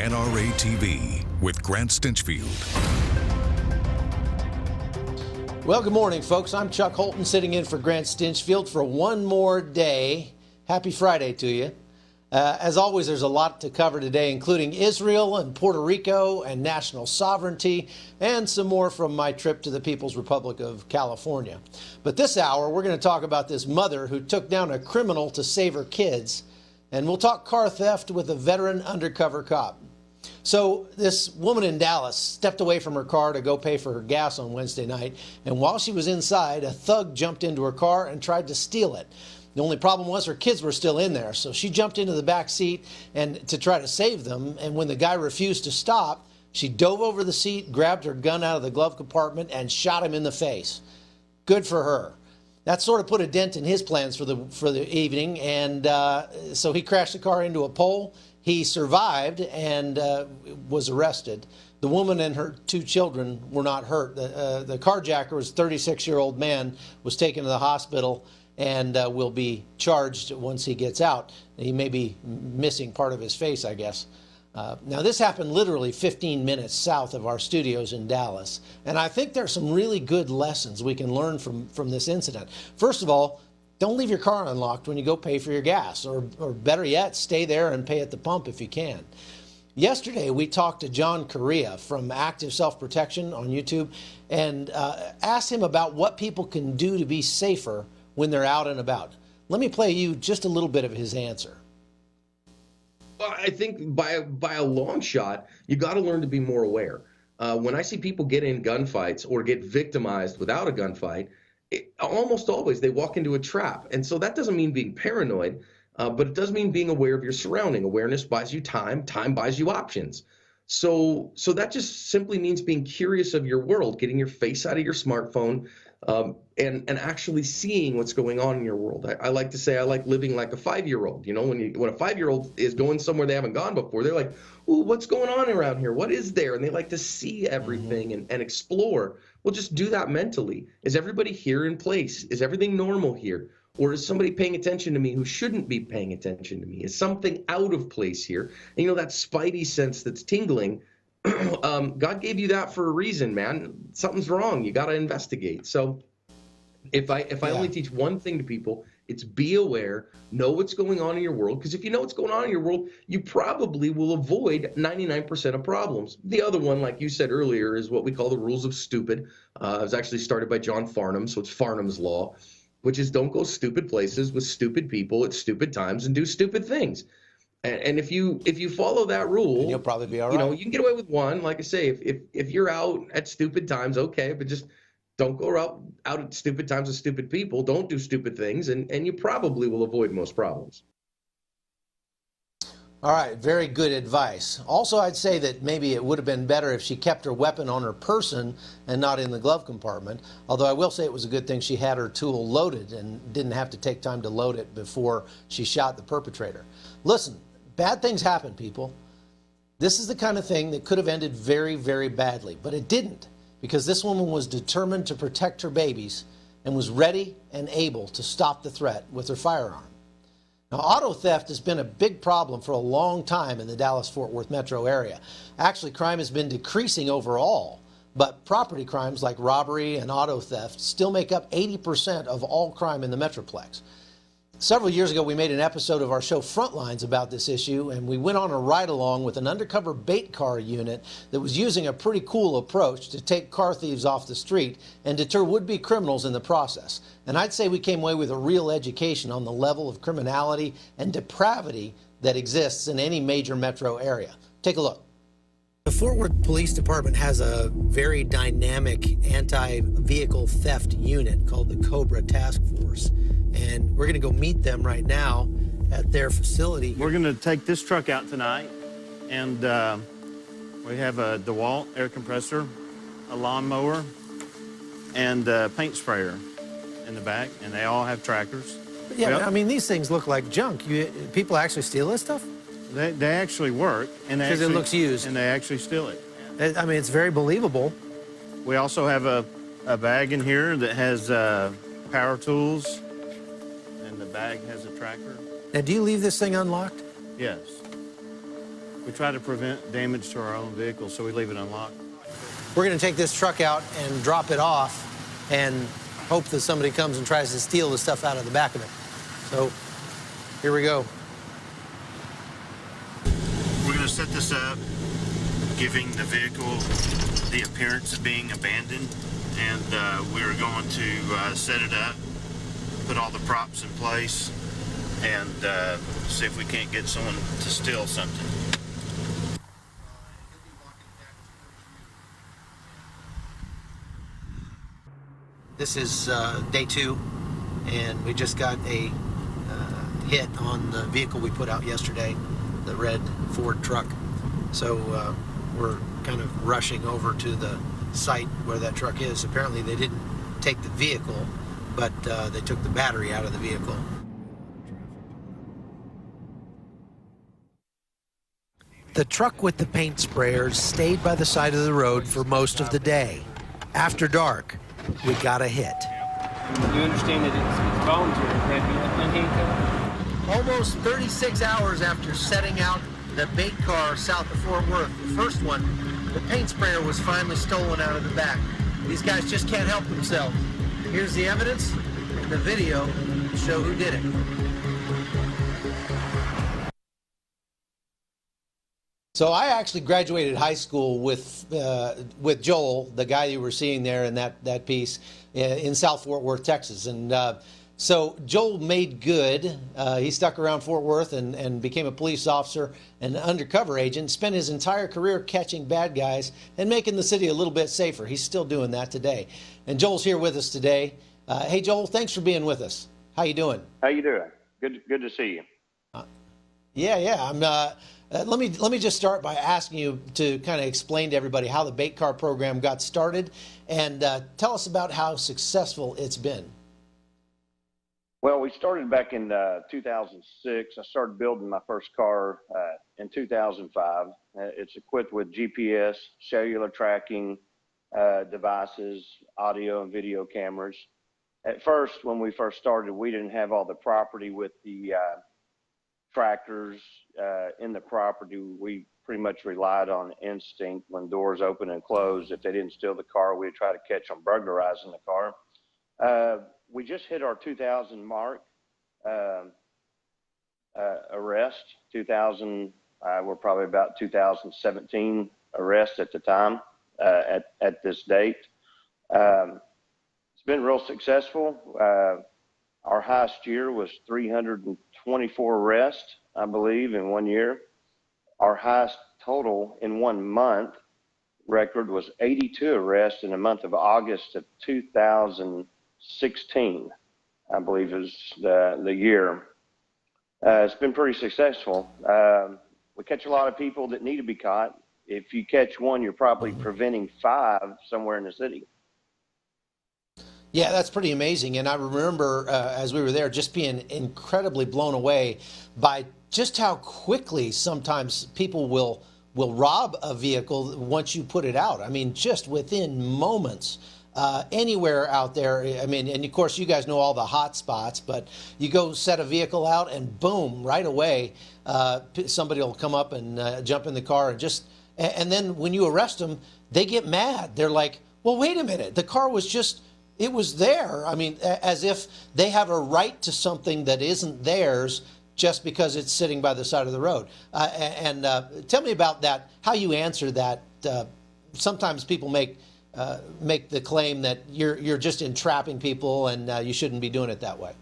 NRA TV with Grant Stinchfield. Well, good morning, folks. I'm Chuck Holton, sitting in for Grant Stinchfield for one more day. Happy Friday to you. As always, there's a lot to cover today, including Israel and Puerto Rico and national sovereignty, and some more from my trip to the People's Republic of California. But this hour, we're going to talk about this mother who took down a criminal to save her kids, and we'll talk car theft with a veteran undercover cop. So this woman in Dallas stepped away from her car to go pay for her gas on Wednesday night, and while she was inside, a thug jumped into her car and tried to steal it. The only problem was her kids were still in there, so she jumped into the back seat and to try to save them, and when the guy refused to stop, she dove over the seat, grabbed her gun out of the glove compartment, and shot him in the face. Good for her. That sort of put a dent in his plans for the evening, and so he crashed the car into a pole. He survived and was arrested. The woman and her two children were not hurt. The carjacker was a 36-year-old man, was taken to the hospital, and will be charged once he gets out. He may be missing part of his face, I guess. Now, this happened literally 15 minutes south of our studios in Dallas, and I think there are some really good lessons we can learn from this incident. First of all, don't leave your car unlocked when you go pay for your gas, or better yet, stay there and pay at the pump if you can. Yesterday, we talked to John Correa from Active Self-Protection on YouTube and asked him about what people can do to be safer when they're out and about. Let me play you just a little bit of his answer. Well, I think by a long shot, you got to learn to be more aware. When I see people get in gunfights or get victimized without a gunfight, almost always they walk into a trap. And so that doesn't mean being paranoid, but it does mean being aware of your surrounding. Awareness buys you time. Time buys you options. So that just simply means being curious of your world, getting your face out of your smartphone, and actually seeing what's going on in your world. I like to say I like living like a 5-year-old. You know, when a 5-year-old is going somewhere they haven't gone before, they're like, "Ooh, what's going on around here? What is there?" And they like to see everything and explore. Well, just do that mentally. Is everybody here in place? Is everything normal here? Or is somebody paying attention to me who shouldn't be paying attention to me? Is something out of place here? And you know, that spidey sense that's tingling, God gave you that for a reason, man. Something's wrong. You got to investigate. So if I only teach one thing to people, it's be aware, know what's going on in your world. Because if you know what's going on in your world, you probably will avoid 99% of problems. The other one, like you said earlier, is what we call the rules of stupid. It was actually started by John Farnham, so it's Farnham's Law, which is don't go stupid places with stupid people at stupid times and do stupid things. And if you follow that rule, and you'll probably be all right. You know, you can get away with one. Like I say, if you're out at stupid times, okay, but just don't go out at stupid times with stupid people. Don't do stupid things, and you probably will avoid most problems. All right, very good advice. Also, I'd say that maybe it would have been better if she kept her weapon on her person and not in the glove compartment. Although I will say it was a good thing she had her tool loaded and didn't have to take time to load it before she shot the perpetrator. Listen, bad things happen, people. This is the kind of thing that could have ended very, very badly, but it didn't, because this woman was determined to protect her babies and was ready and able to stop the threat with her firearm. Now, auto theft has been a big problem for a long time in the Dallas-Fort Worth metro area. Actually, crime has been decreasing overall, but property crimes like robbery and auto theft still make up 80% of all crime in the Metroplex. Several years ago, we made an episode of our show Frontlines about this issue, and we went on a ride-along with an undercover bait car unit that was using a pretty cool approach to take car thieves off the street and deter would-be criminals in the process. And I'd say we came away with a real education on the level of criminality and depravity that exists in any major metro area. Take a look. The Fort Worth Police Department has a very dynamic anti-vehicle theft unit called the Cobra Task Force. And we're going to go meet them right now at their facility. We're going to take this truck out tonight, and we have a DeWalt air compressor, a lawnmower, and a paint sprayer in the back, and they all have trackers. Yeah, I mean, these things look like junk. People actually steal this stuff? They actually work, and because it looks used, and they actually steal it. I mean, it's very believable. We also have a bag in here that has power tools, and the bag has a tracker. Now, do you leave this thing unlocked? Yes. we try to prevent damage to our own vehicle, so we leave it unlocked. We're going to take this truck out and drop it off and hope that somebody comes and tries to steal the stuff out of the back of it. So here we go. We're going to set this up, giving the vehicle the appearance of being abandoned, and we're going to set it up, put all the props in place, and see if we can't get someone to steal something. This is day 2, and we just got a hit on the vehicle we put out yesterday, the red Ford truck. So we're kind of rushing over to the site where that truck is. Apparently they didn't take the vehicle, but they took the battery out of the vehicle. The truck with the paint sprayers stayed by the side of the road for most of the day. After dark, we got a hit. You understand that it's voluntary, correct? Almost 36 hours after setting out the bait car south of Fort Worth, the first one, the paint sprayer was finally stolen out of the back. These guys just can't help themselves. Here's the evidence and the video to show who did it. So I actually graduated high school with Joel, the guy you were seeing there in that piece, in South Fort Worth, Texas. And so Joel made good. He stuck around Fort Worth and became a police officer and an undercover agent, spent his entire career catching bad guys and making the city a little bit safer. He's still doing that today. And Joel's here with us today. Hey, Joel, thanks for being with us. How you doing? How you doing? Good to see you. Yeah. Let me just start by asking you to kind of explain to everybody how the bait car program got started, and tell us about how successful it's been. Well, we started back in 2006. I started building my first car in 2005. It's equipped with GPS, cellular tracking devices, audio and video cameras. At first, when we first started, we didn't have all the property with the tractors in the property. We pretty much relied on instinct when doors open and close. If they didn't steal the car, we'd try to catch them burglarizing the car. We just hit our 2,000 mark arrest. 2,000, we're probably about 2017 arrests at the time at this date. It's been real successful. Our highest year was 324 arrests, I believe, in 1 year. Our highest total in 1 month record was 82 arrests in the month of August of 2016, I believe is the year. It's been pretty successful. We catch a lot of people that need to be caught. If you catch one, you're probably preventing 5 somewhere in the city. Yeah, that's pretty amazing. And I remember as we were there just being incredibly blown away by just how quickly sometimes people will rob a vehicle once you put it out. I mean, just within moments, anywhere out there. I mean, and of course, you guys know all the hot spots, but you go set a vehicle out and boom, right away, somebody will come up and jump in the car and then when you arrest them, they get mad. They're like, well, wait a minute, the car was just... It was there. I mean, as if they have a right to something that isn't theirs just because it's sitting by the side of the road. And tell me about that, how you answer that. Sometimes people make the claim that you're just entrapping people and you shouldn't be doing it that way.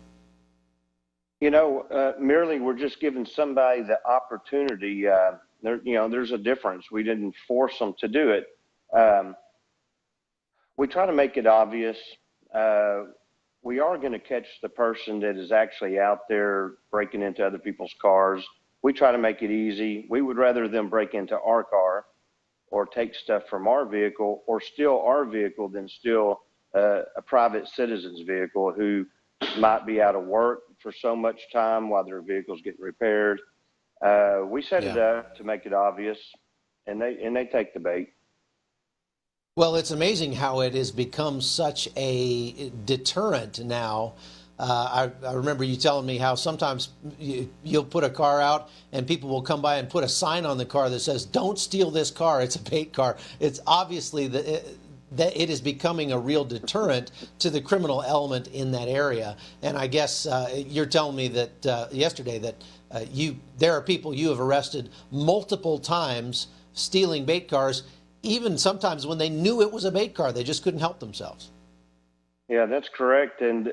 You know, merely we're just giving somebody the opportunity. There's a difference. We didn't force them to do it. We try to make it obvious. We are going to catch the person that is actually out there breaking into other people's cars. We try to make it easy. We would rather them break into our car or take stuff from our vehicle or steal our vehicle than steal a private citizen's vehicle who might be out of work for so much time while their vehicle's getting repaired. We set it up to make it obvious, and they take the bait. Well, it's amazing how it has become such a deterrent now I remember you telling me how sometimes you'll put a car out and people will come by and put a sign on the car that says, "Don't steal this car. It's a bait car." It's obviously that it is becoming a real deterrent to the criminal element in that area. And I guess you're telling me that yesterday that there are people you have arrested multiple times stealing bait cars, even sometimes when they knew it was a bait car, they just couldn't help themselves. Yeah, that's correct. And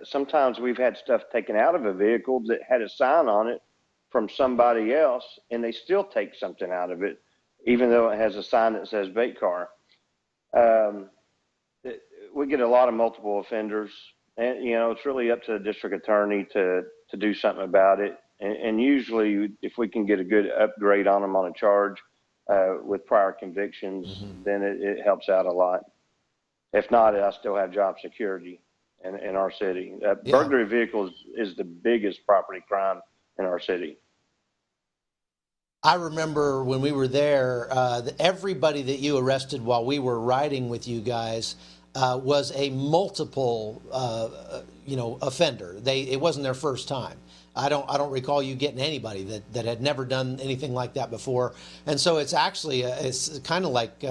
sometimes we've had stuff taken out of a vehicle that had a sign on it from somebody else, and they still take something out of it, even though it has a sign that says bait car. We get a lot of multiple offenders, and it's really up to the district attorney to do something about it. And usually, if we can get a good upgrade on them on a charge with prior convictions, then it helps out a lot. If not, I still have job security in our city. Burglary of vehicles is the biggest property crime in our city. I remember when we were there, everybody that you arrested while we were riding with you guys was a multiple, offender. It wasn't their first time. I don't recall you getting anybody that had never done anything like that before. And so it's actually it's kind of like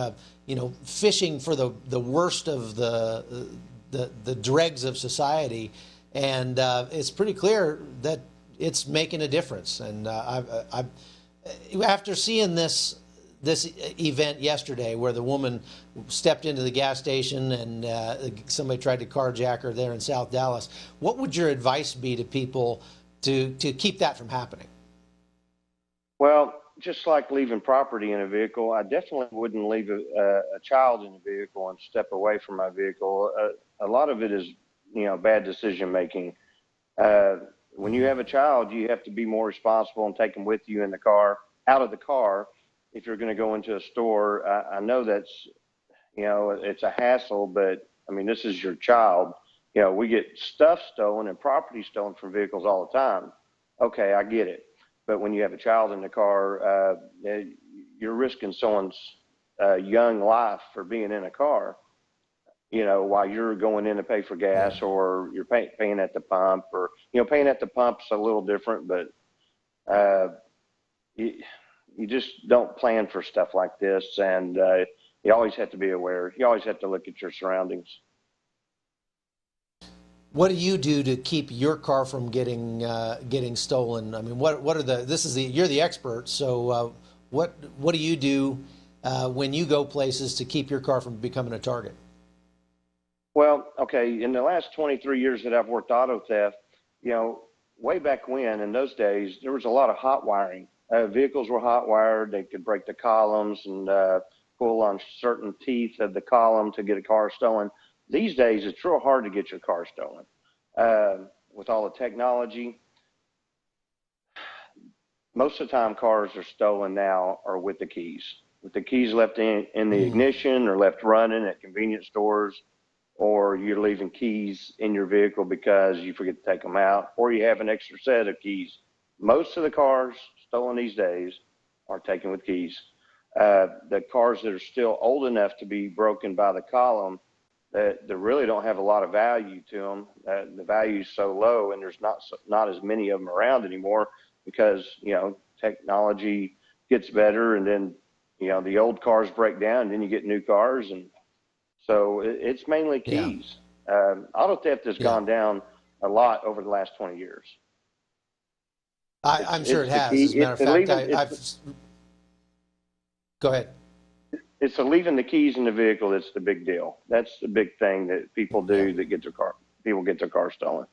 fishing for the worst of the dregs of society, and it's pretty clear that it's making a difference. And after seeing this event yesterday, where the woman stepped into the gas station and somebody tried to carjack her there in South Dallas, what would your advice be to people to keep that from happening? Well, just like leaving property in a vehicle, I definitely wouldn't leave a child in a vehicle and step away from my vehicle. A lot of it is, bad decision making. When you have a child, you have to be more responsible and take them with you in the car, out of the car. If you're going to go into a store, I know that's, it's a hassle, but I mean, this is your child. We get stuff stolen and property stolen from vehicles all the time. Okay, I get it. But when you have a child in the car, you're risking someone's young life for being in a car, while you're going in to pay for gas, or you're paying at the pump, or, paying at the pump's a little different, but you just don't plan for stuff like this. And you always have to be aware. You always have to look at your surroundings. What do you do to keep your car from getting stolen? I mean, you're the expert. So what do you do when you go places to keep your car from becoming a target? Well, okay, in the last 23 years that I've worked auto theft, way back when, in those days, there was a lot of hot wiring. Vehicles were hot wired. They could break the columns and pull on certain teeth of the column to get a car stolen. These days, it's real hard to get your car stolen. With all the technology, most of the time cars are stolen now are with the keys. With the keys left in the ignition, or left running at convenience stores, or you're leaving keys in your vehicle because you forget to take them out, or you have an extra set of keys. Most of the cars stolen these days are taken with keys. The cars that are still old enough to be broken by the column, that really don't have a lot of value to them. The value is so low, and there's not as many of them around anymore, because technology gets better, and then the old cars break down, and then you get new cars, and so it's mainly keys. Auto theft has gone down a lot over the last 20 years. I'm sure it has. As a matter of fact, go ahead. It's leaving the keys in the vehicle that's the big deal. That's the big thing that people do that people get their car stolen.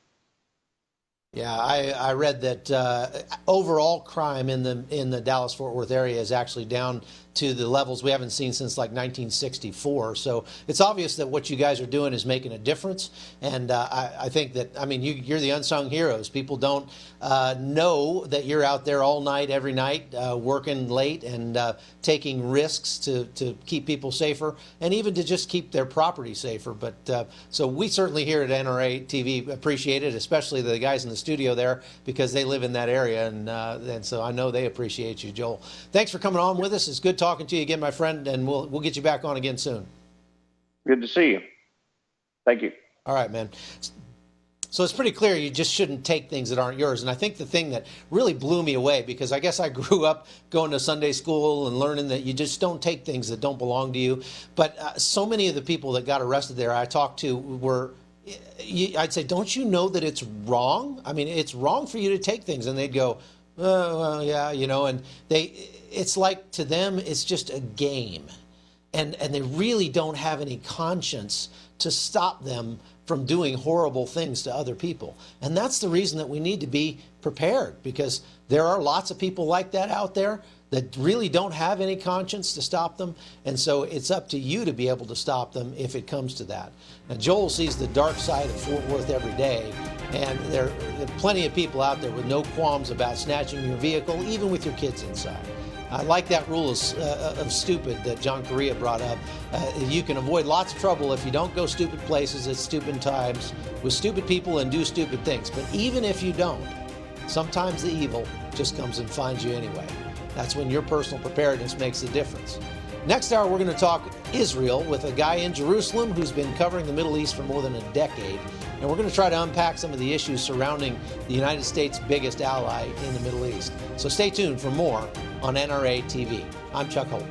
Yeah, I read that overall crime in the Dallas-Fort Worth area is actually down to the levels we haven't seen since like 1964. So it's obvious that what you guys are doing is making a difference. And I think that, I mean, you're the unsung heroes. People don't know that you're out there all night, every night, working late and taking risks to keep people safer, and even to just keep their property safer. But so we certainly here at NRA TV appreciate it, especially the guys in the studio there, because they live in that area, and so I know they appreciate you, Joel. Thanks for coming on with us. It's good talking to you again, my friend, and we'll get you back on again soon. Good to see you. Thank you. All right, man. So it's pretty clear you just shouldn't take things that aren't yours. And I think the thing that really blew me away, because I guess I grew up going to Sunday school and learning that you just don't take things that don't belong to you. But so many of the people that got arrested there I talked to were, I'd say, don't you know that it's wrong? I mean, it's wrong for you to take things. And they'd go, oh, well, yeah, you know, and it's like to them, it's just a game. And they really don't have any conscience to stop them from doing horrible things to other people. And that's the reason that we need to be prepared, because there are lots of people like that out there that really don't have any conscience to stop them. And so it's up to you to be able to stop them if it comes to that. Now, Joel sees the dark side of Fort Worth every day, and there are plenty of people out there with no qualms about snatching your vehicle, even with your kids inside. I like that rule of stupid that John Correa brought up. You can avoid lots of trouble if you don't go stupid places at stupid times with stupid people and do stupid things. But even if you don't, sometimes the evil just comes and finds you anyway. That's when your personal preparedness makes a difference. Next hour, we're going to talk Israel with a guy in Jerusalem who's been covering the Middle East for more than a decade. And we're going to try to unpack some of the issues surrounding the United States' biggest ally in the Middle East. So stay tuned for more on NRA TV. I'm Chuck Holt.